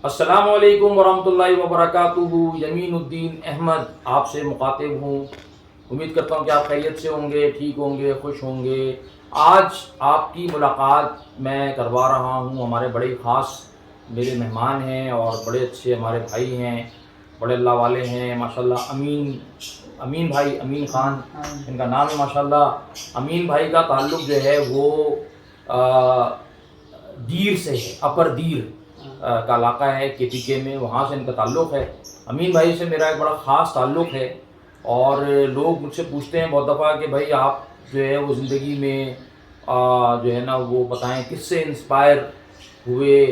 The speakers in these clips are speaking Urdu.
السلام علیکم ورحمۃ اللہ وبرکاتہ۔ یمین الدین احمد آپ سے مخاطب ہوں۔ امید کرتا ہوں کہ آپ خیریت سے ہوں گے، ٹھیک ہوں گے، خوش ہوں گے۔ آج آپ کی ملاقات میں کروا رہا ہوں، ہمارے بڑے خاص میرے مہمان ہیں اور بڑے اچھے ہمارے بھائی ہیں، بڑے اللہ والے ہیں ماشاءاللہ۔ امین بھائی، امین خان ان کا نام ہے ماشاءاللہ۔ امین بھائی کا تعلق جو ہے وہ دیر سے ہے، اپر دیر کا علاقہ ہے کے پی کے میں، وہاں سے ان کا تعلق ہے۔ امین بھائی سے میرا ایک بڑا خاص تعلق ہے اور لوگ مجھ سے پوچھتے ہیں بہت دفعہ کہ بھائی آپ جو ہے وہ زندگی میں جو ہے نا وہ بتائیں کس سے انسپائر ہوئے۔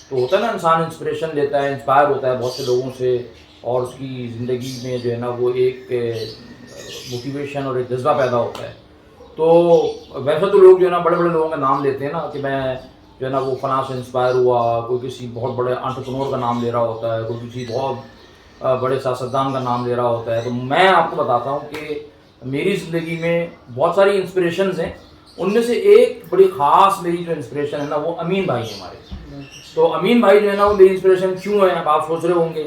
تو ہوتا ہے نا انسان انسپریشن لیتا ہے، انسپائر ہوتا ہے بہت سے لوگوں سے اور اس کی زندگی میں جو ہے نا وہ ایک موٹیویشن اور ایک جذبہ پیدا ہوتا ہے۔ تو ویسے تو لوگ جو ہے نا بڑے بڑے لوگوں کا نام لیتے ہیں نا کہ میں جو ہے نا وہ فلاں سے انسپائر ہوا، کوئی کسی بہت بڑے انٹرپرنور کا نام لے رہا ہوتا ہے، کوئی کسی بہت بڑے سیاستدان کا نام لے رہا ہوتا ہے۔ تو میں آپ کو بتاتا ہوں کہ میری زندگی میں بہت ساری انسپریشنز ہیں، ان میں سے ایک بڑی خاص میری جو انسپریشن ہے نا وہ امین بھائی ہیں ہمارے۔ تو امین بھائی جو ہے نا وہ میری انسپریشن کیوں ہے، اب آپ سوچ رہے ہوں گے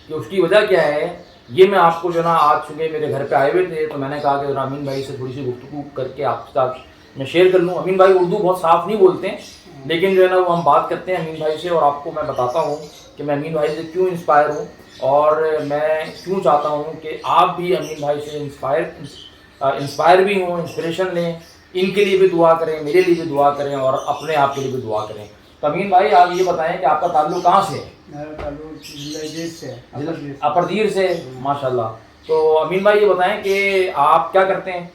کہ اس کی وجہ کیا ہے۔ یہ میں آپ کو جو ہے نا آج چونکہ میرے گھر پہ آئے ہوئے تھے تو میں نے کہا کہ امین بھائی سے تھوڑی سی گفتگو کر کے آپ کے ساتھ میں شیئر کر لوں۔ امین بھائی اردو بہت صاف نہیں بولتے ہیں لیکن جو ہے نا وہ ہم بات کرتے ہیں امین بھائی سے، اور آپ کو میں بتاتا ہوں کہ میں امین بھائی سے کیوں انسپائر ہوں اور میں کیوں چاہتا ہوں کہ آپ بھی امین بھائی سے انسپائر بھی ہوں، انسپریشن لیں۔ ان کے لیے بھی دعا کریں، میرے لیے بھی دعا کریں اور اپنے آپ کے لیے بھی دعا کریں۔ تو امین بھائی آپ یہ بتائیں کہ آپ کا تعلق کہاں سے ہے؟ میرا تعلق ضلع سے، اپر دیر سے، ماشاء اللہ۔ تو امین بھائی یہ بتائیں کہ آپ کیا کرتے ہیں؟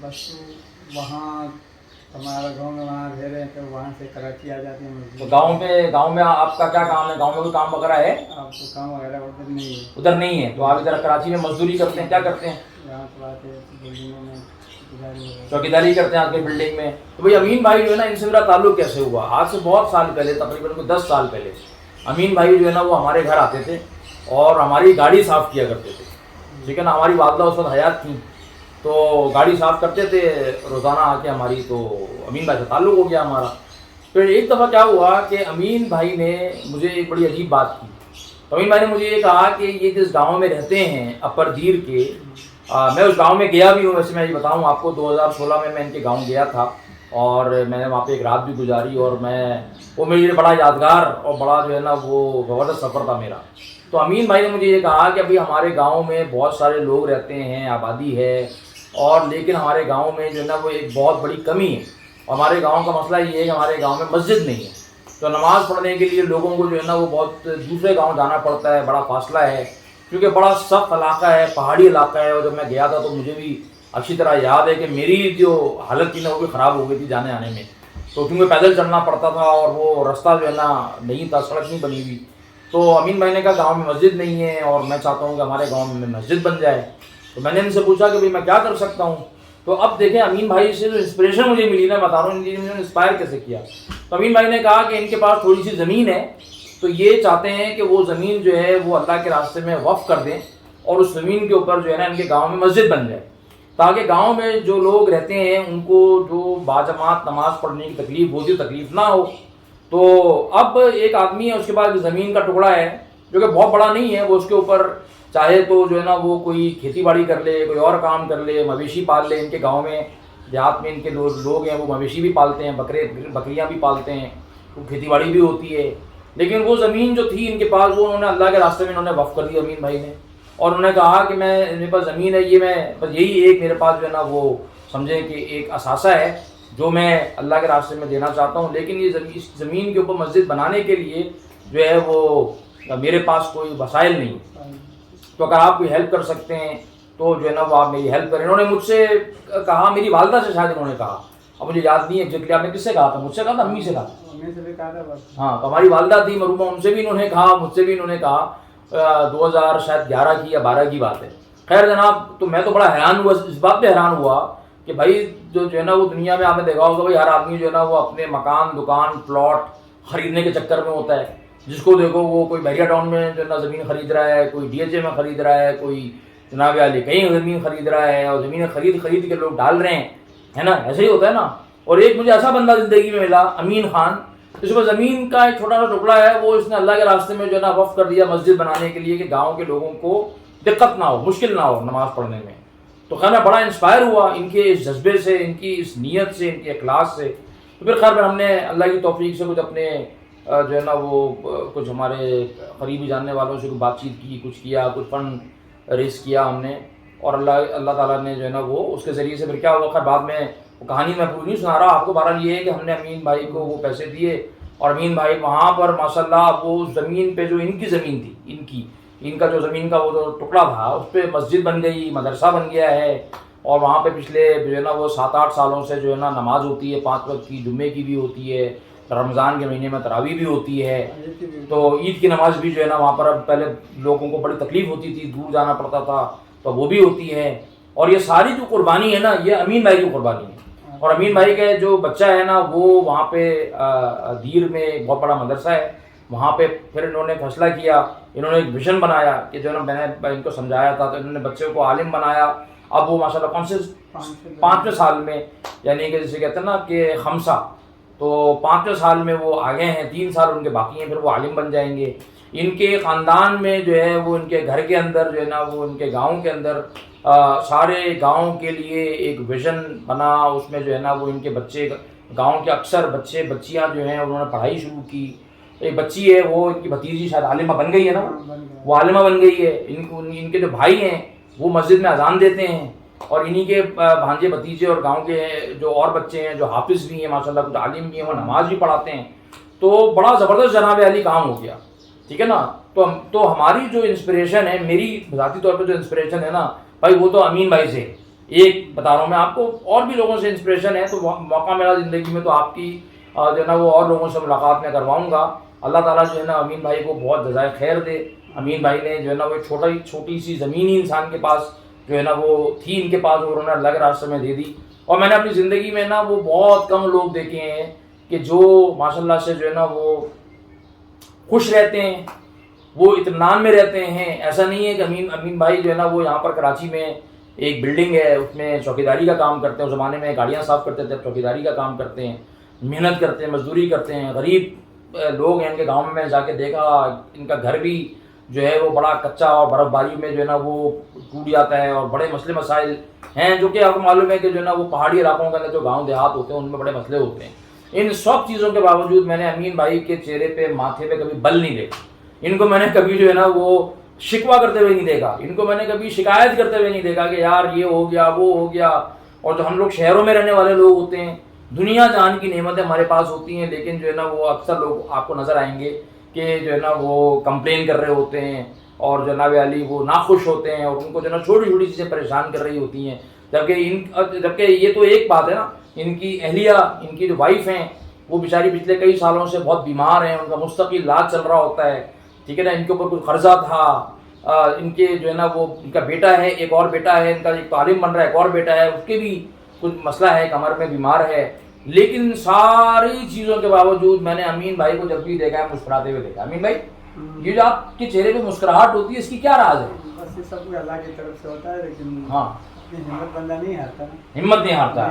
بس وہاں ہمارا گاؤں میں وہاں رہ رہے ہیں تو وہاں سے کراچی آ جاتے ہیں تو مزدور۔ گاؤں میں آپ کا کیا کام ہے؟ گاؤں میں کوئی کام وغیرہ ہے؟ آپ کو کام وغیرہ ادھر نہیں ہے؟ ادھر نہیں ہے، تو آپ ادھر کراچی میں مزدوری کرتے ہیں، کیا کرتے ہیں؟ یہاں تو آتے ہیں بلڈنگوں میں چوکیداری کرتے ہیں آپ کی بلڈنگ میں۔ تو بھائی امین بھائی جو ہے نا ان سے میرا تعلق کیسے ہوا؟ آج سے بہت سال پہلے، تقریباً کوئی 10 سال پہلے امین بھائی جو ہے نا وہ ہمارے گھر آتے تھے اور ہماری گاڑی صاف کیا کرتے تھے، لیکن ہماری والدہ اس وقت حیات تھیں تو گاڑی صاف کرتے تھے روزانہ آ کے ہماری، تو امین بھائی سے تعلق ہو گیا ہمارا۔ پھر ایک دفعہ کیا ہوا کہ امین بھائی نے مجھے ایک بڑی عجیب بات کی۔ امین بھائی نے مجھے یہ کہا کہ یہ جس گاؤں میں رہتے ہیں اپر دیر کے، میں اس گاؤں میں گیا بھی ہوں، ویسے میں یہ بتاؤں آپ کو 2016 میں ان کے گاؤں گیا تھا اور میں نے وہاں پہ ایک رات بھی گزاری اور وہ میرے لیے بڑا یادگار اور بڑا جو ہے نا وہ زبردست سفر تھا میرا۔ تو امین بھائی نے مجھے یہ کہا کہ ابھی ہمارے گاؤں میں بہت سارے لوگ رہتے ہیں، آبادی ہے، اور لیکن ہمارے گاؤں میں جو ہے نا وہ ایک بہت بڑی کمی ہے۔ ہمارے گاؤں کا مسئلہ یہ ہے کہ ہمارے گاؤں میں مسجد نہیں ہے، تو نماز پڑھنے کے لیے لوگوں کو جو ہے نا وہ بہت دوسرے گاؤں جانا پڑتا ہے، بڑا فاصلہ ہے کیونکہ بڑا سخت علاقہ ہے، پہاڑی علاقہ ہے۔ اور جب میں گیا تھا تو مجھے بھی اچھی طرح یاد ہے کہ میری جو حالت تھی نا وہ بھی خراب ہو گئی تھی جانے آنے میں، تو کیونکہ پیدل چلنا پڑتا تھا اور وہ رستہ جو ہے نا نہیں تھا، سڑک نہیں بنی ہوئی۔ تو امین بھائی نے کہا گاؤں میں مسجد نہیں ہے اور میں چاہتا ہوں کہ ہمارے گاؤں میں مسجد بن جائے۔ تو میں نے ان سے پوچھا کہ بھائی میں کیا کر سکتا ہوں۔ تو اب دیکھیں امین بھائی سے جو انسپریشن مجھے ملی نا، بتا رہا ہوں ان نے انسپائر کیسے کیا۔ تو امین بھائی نے کہا کہ ان کے پاس تھوڑی سی زمین ہے، تو یہ چاہتے ہیں کہ وہ زمین جو ہے وہ اللہ کے راستے میں وقف کر دیں اور اس زمین کے اوپر جو ہے نا ان کے گاؤں میں مسجد بن جائے، تاکہ گاؤں میں جو لوگ رہتے ہیں ان کو جو باجماعت نماز پڑھنے کی تکلیف ہوتی ہے تکلیف نہ ہو۔ تو اب ایک آدمی ہے، اس کے پاس زمین کا ٹکڑا ہے جو کہ بہت بڑا نہیں ہے، وہ اس کے اوپر چاہے تو جو ہے نا وہ کوئی کھیتی باڑی کر لے، کوئی اور کام کر لے، مویشی پال لے۔ ان کے گاؤں میں دیہات میں ان کے لوگ ہیں وہ مویشی بھی پالتے ہیں، بکریاں بھی پالتے ہیں، کھیتی باڑی بھی ہوتی ہے۔ لیکن وہ زمین جو تھی ان کے پاس وہ انہوں نے اللہ کے راستے میں انہوں نے وقف کر دی امین بھائی نے، اور انہوں نے کہا کہ میرے پاس زمین ہے، یہ میں بس یہی ایک میرے پاس جو ہے نا وہ سمجھیں کہ ایک اثاثہ ہے جو میں اللہ کے راستے میں دینا چاہتا ہوں، لیکن یہ اس زمین کے اوپر مسجد بنانے کے لیے جو ہے وہ میرے پاس کوئی وسائل نہیں، تو اگر آپ کوئی ہیلپ کر سکتے ہیں تو جو ہے نا وہ آپ میری ہیلپ کریں۔ انہوں نے مجھ سے کہا، میری والدہ سے شاید انہوں نے کہا، اب مجھے یاد نہیں ہے ایگزیکٹلی آپ نے کس سے کہا تھا، مجھ سے کہا تھا امی سے کہا؟ امی سے بھی کہا تھا بس۔ ہاں، تو ہماری والدہ تھی مرحومہ، ان سے بھی انہوں نے کہا، مجھ سے بھی انہوں نے کہا، 2011 کی یا 12 کی بات ہے۔ خیر جناب، تو میں تو بڑا حیران ہوا، اس بات پہ حیران ہوا کہ بھائی جو ہے نا وہ دنیا میں آپ نے دیکھا ہوگا بھائی ہر آدمی جو ہے نا وہ اپنے مکان دکان پلاٹ خریدنے کے چکر میں ہوتا ہے، جس کو دیکھو وہ کوئی بحریہ ٹاؤن میں جو ہے نا زمین خرید رہا ہے، کوئی ڈی ایچ اے میں خرید رہا ہے، کوئی جناب علی کہیں زمین خرید رہا ہے، اور زمینیں خرید کے لوگ ڈال رہے ہیں، ہے نا، ایسے ہی ہوتا ہے نا۔ اور ایک مجھے ایسا بندہ زندگی میں ملا، امین خان، اس پر زمین کا ایک چھوٹا سا ٹکڑا ہے وہ اس نے اللہ کے راستے میں جو ہے نا وقف کر دیا مسجد بنانے کے لیے کہ گاؤں کے لوگوں کو دقت نہ ہو، مشکل نہ ہو نماز پڑھنے میں. تو خیر میں بڑا انسپائر ہوا ان کے اس جذبے سے، ان کی اس نیت سے، ان کے اخلاص سے. تو پھر خیر ہم نے اللہ کی توفیق سے کچھ اپنے جو ہے نا وہ کچھ ہمارے قریبی جاننے والوں سے بات چیت کی، کچھ کیا، کچھ فنڈ ریز کیا ہم نے، اور اللہ تعالیٰ نے جو ہے نا وہ اس کے ذریعے سے پھر کیا ہوا. خیر بعد میں وہ کہانی میں پوری نہیں سنا رہا آپ کو، بہرحال یہ ہے کہ ہم نے امین بھائی کو وہ پیسے دیے، اور امین بھائی وہاں پر ماشاءاللہ وہ زمین پہ جو ان کی زمین تھی، ان کا جو زمین کا وہ جو ٹکڑا تھا اس پہ مسجد بن گئی، مدرسہ بن گیا ہے. اور وہاں پہ پچھلے جو ہے نا وہ 7-8 سالوں سے جو ہے نا نماز ہوتی ہے 5 وقت کی، جمعے کی بھی ہوتی ہے، رمضان کے مہینے میں تراویح بھی ہوتی ہے. تو عید کی نماز بھی جو ہے نا وہاں پر اب پہلے لوگوں کو بڑی تکلیف ہوتی تھی، دور جانا پڑتا تھا، تو وہ بھی ہوتی ہے. اور یہ ساری جو قربانی ہے نا یہ امین بھائی کی قربانی ہے. اور امین بھائی کا جو بچہ ہے نا وہ وہاں پہ دیر میں ایک بہت بڑا مدرسہ ہے، وہاں پہ پھر انہوں نے فیصلہ کیا، انہوں نے ایک ویژن بنایا کہ جو ہے نا میں نے ان کو سمجھایا تھا، تو انہوں نے بچے کو عالم بنایا. اب وہ ماشاءاللہ کون سے 5ویں سال میں، یعنی کہ جیسے کہتے ہیں نا کہ خمسہ، تو 5ویں سال میں وہ آگے ہیں، 3 سال ان کے باقی ہیں، پھر وہ عالم بن جائیں گے. ان کے خاندان میں جو ہے وہ ان کے گھر کے اندر جو ہے نا وہ ان کے گاؤں کے اندر سارے گاؤں کے لیے ایک ویژن بنا. اس میں جو ہے نا وہ ان کے بچے، گاؤں کے اکثر بچے بچیاں جو ہیں انہوں نے پڑھائی شروع کی. ایک بچی ہے وہ ان کی بھتیجی شاید عالمہ بن گئی ہے نا، وہ عالمہ بن گئی ہے. ان کے جو بھائی ہیں وہ مسجد میں اذان دیتے ہیں، اور انہی کے بھانجے بھتیجے اور گاؤں کے جو اور بچے ہیں جو حافظ بھی ہیں ماشاءاللہ، کچھ عالم بھی ہیں، وہ نماز بھی پڑھاتے ہیں. تو بڑا زبردست جناب علی کام ہو گیا، ٹھیک ہے نا. تو ہماری جو انسپریشن ہے، میری ذاتی طور پہ جو انسپریشن ہے نا بھائی، وہ تو امین بھائی سے ایک بتا رہا ہوں میں آپ کو. اور بھی لوگوں سے انسپریشن ہے، تو موقع ملا زندگی میں تو آپ کی جو ہے نا وہ اور لوگوں سے ملاقات میں کرواؤں گا. اللہ تعالیٰ جو ہے نا امین بھائی کو بہت جزائے خیر دے. امین بھائی نے جو ہے نا وہ چھوٹی سی زمین ہی انسان کے پاس جو ہے نا وہ تھی ان کے پاس، اور انہوں نے اللہ کے راستے میں دے دی. اور میں نے اپنی زندگی میں نا وہ بہت کم لوگ دیکھے ہیں کہ جو ماشاءاللہ سے جو ہے نا وہ خوش رہتے ہیں، وہ اطمینان میں رہتے ہیں. ایسا نہیں ہے کہ امین بھائی جو ہے نا وہ یہاں پر کراچی میں ایک بلڈنگ ہے اس میں چوکیداری کا کام کرتے ہیں. اس زمانے میں گاڑیاں صاف کرتے تھے، چوکیداری کا کام کرتے ہیں، محنت کرتے ہیں، مزدوری کرتے ہیں. غریب لوگ ہیں ان کے گاؤں میں جا کے دیکھا، ان کا گھر بھی جو ہے وہ بڑا کچا اور برف باری میں جو ہے نا وہ ٹوٹ جاتا ہے، اور بڑے مسئلے مسائل ہیں جو کہ آپ کو معلوم ہے کہ جو ہے نا وہ پہاڑی علاقوں کے اندر جو گاؤں دیہات ہوتے ہیں ان میں بڑے مسئلے ہوتے ہیں. ان سب چیزوں کے باوجود میں نے امین بھائی کے چہرے پہ، ماتھے پہ کبھی بل نہیں دیکھا. ان کو میں نے کبھی جو ہے نا وہ شکوہ کرتے ہوئے نہیں دیکھا، ان کو میں نے کبھی شکایت کرتے ہوئے نہیں دیکھا کہ یار یہ ہو گیا وہ ہو گیا. اور جو ہم لوگ شہروں میں رہنے والے لوگ ہوتے ہیں، دنیا جان کی نعمتیں ہمارے پاس ہوتی ہیں، لیکن جو ہے نا وہ اکثر لوگ آپ کو نظر آئیں گے کہ جو ہے نا وہ کمپلین کر رہے ہوتے ہیں، اور جناب علی وہ ناخوش ہوتے ہیں، اور ان کو جو ہے نا چھوٹی چھوٹی چیزیں پریشان کر رہی ہوتی ہیں. جبکہ یہ تو ایک بات ہے نا، ان کی اہلیہ، ان کی جو وائف ہیں وہ بیچاری پچھلے کئی سالوں سے بہت بیمار ہیں، ان کا مستقل علاج چل رہا ہوتا ہے، ٹھیک ہے نا. ان کے اوپر کچھ قرضہ تھا، ان کے جو ہے نا وہ ان کا بیٹا ہے، ایک اور بیٹا ہے ان کا، ایک تعلیم بن رہا ہے، ایک اور بیٹا ہے اس کے بھی کچھ مسئلہ ہے، کمر میں بیمار ہے. لیکن ساری چیزوں کے باوجود میں نے امین بھائی کو جب بھی دیکھا ہے مسکراتے ہوئے دیکھا. امین بھائی یہ جو آپ کے چہرے پہ مسکراہٹ ہوتی ہے اس کی کیا راز ہے؟ بس یہ سب اللہ کی طرف سے ہوتا ہے، لیکن ہاں ہمت بندہ نہیں ہارتا، ہمت نہیں ہارتا.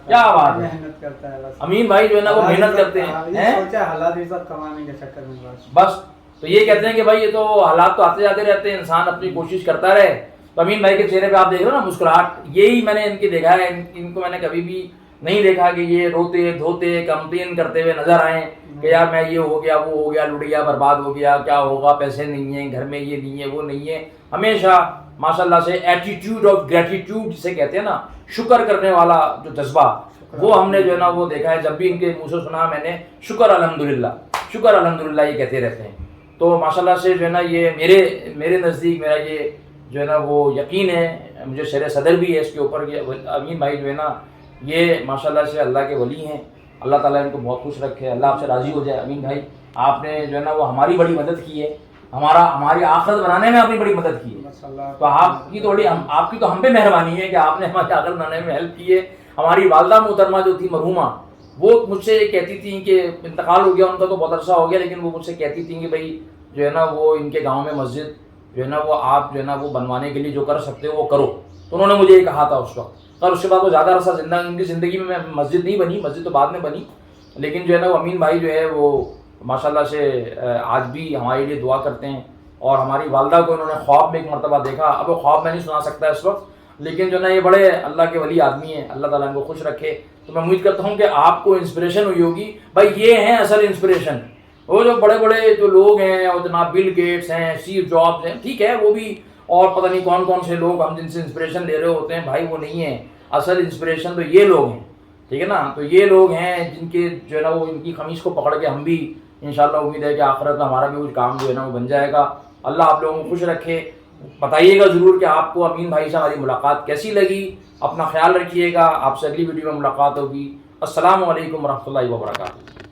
کیا بات ہے، محنت کرتا ہے. بس امین بھائی جو ہے نا وہ محنت کرتے ہیں، سوچا حالات عزت کمانے کے چکر میں بس. تو یہ کہتے ہیں کہ بھائی یہ تو حالات تو آتے جاتے رہتے ہیں، انسان اپنی کوشش کرتا رہے. تو امین بھائی کے چہرے پہ آپ دیکھ رہے ہو نا مسکراہٹ، یہی میں نے ان کی دیکھا ہے. ان کو میں نے کبھی بھی نہیں دیکھا کہ یہ روتے دھوتے کمپلین کرتے ہوئے نظر آئیں کہ یار میں یہ ہو گیا وہ ہو گیا، لڑیا برباد ہو گیا، کیا ہوگا، پیسے نہیں ہیں گھر میں، یہ نہیں ہے وہ نہیں ہے. ہمیشہ ماشاءاللہ سے ایٹیٹیوڈ آف گریٹیٹیوڈ جسے کہتے ہیں نا، شکر کرنے والا جو جذبہ، وہ ہم نے جو ہے نا وہ دیکھا ہے. جب بھی ان کے منہ سے سنا میں نے شکر الحمدللہ، شکر الحمدللہ یہ کہتے رہتے ہیں. تو ماشاءاللہ سے جو ہے نا یہ میرے نزدیک میرا یہ جو ہے نا وہ یقین ہے، مجھے شرح صدر بھی ہے اس کے اوپر کہ امین بھائی جو ہے نا یہ ماشاءاللہ سے اللہ کے ولی ہیں. اللہ تعالیٰ ان کو بہت خوش رکھے، اللہ آپ سے راضی ہو جائے. امین بھائی آپ نے جو ہے نا وہ ہماری بڑی مدد کی ہے، ہماری آخرت بنانے میں اپنی بڑی مدد کی ہے. تو آپ کی تو ہم پہ مہربانی ہے کہ آپ نے ہماری آخرت بنانے میں ہیلپ کی ہے. ہماری والدہ محترمہ جو تھی مرحومہ، وہ مجھ سے کہتی تھیں کہ انتقال ہو گیا ان کا تو بہت عرصہ ہو گیا، لیکن وہ مجھ سے کہتی تھیں کہ بھائی جو ہے نا وہ ان کے گاؤں میں مسجد جو ہے نا وہ آپ جو ہے نا وہ بنوانے کے لیے جو کر سکتے ہو وہ کرو. تو انہوں نے مجھے یہ کہا تھا اس وقت. اور اس کے بعد وہ زیادہ عرصہ ان کی زندگی میں مسجد نہیں بنی، مسجد تو بعد میں بنی. لیکن جو ہے نا وہ امین بھائی جو ہے وہ ماشاءاللہ سے آج بھی ہمارے لیے دعا کرتے ہیں، اور ہماری والدہ کو انہوں نے خواب میں ایک مرتبہ دیکھا، اب وہ خواب میں نہیں سنا سکتا اس وقت، لیکن جو نا یہ بڑے اللہ کے ولی آدمی ہیں، اللہ تعالیٰ ان کو خوش رکھے۔ تو میں امید کرتا ہوں کہ آپ کو انسپریشن ہوئی ہوگی، بھائی یہ ہیں اصل انسپریشن۔ وہ جو بڑے بڑے جو لوگ ہیں، اور جناب بل گیٹس ہیں، اسٹیو جابس ہیں، ٹھیک ہے وہ بھی، اور پتہ نہیں کون کون سے لوگ ہم جن سے انسپریشن لے رہے ہوتے ہیں، بھائی وہ نہیں ہیں، اصل انسپریشن تو یہ لوگ ہیں، ٹھیک ہے نا۔ تو یہ لوگ ہیں جن کے جو ہے نا وہ ان کی خمیس کو پکڑ کے ہم بھی انشاءاللہ امید ہے کہ آخرت میں ہمارا بھی کچھ کام جو ہے نا وہ بن جائے گا۔ اللہ آپ لوگوں کو خوش رکھے۔ بتائیے گا ضرور کہ آپ کو امین بھائی سے ہماری ملاقات کیسی لگی۔ اپنا خیال رکھیے گا، آپ سے اگلی ویڈیو میں ملاقات ہوگی۔ السلام علیکم ورحمۃ اللہ وبرکاتہ۔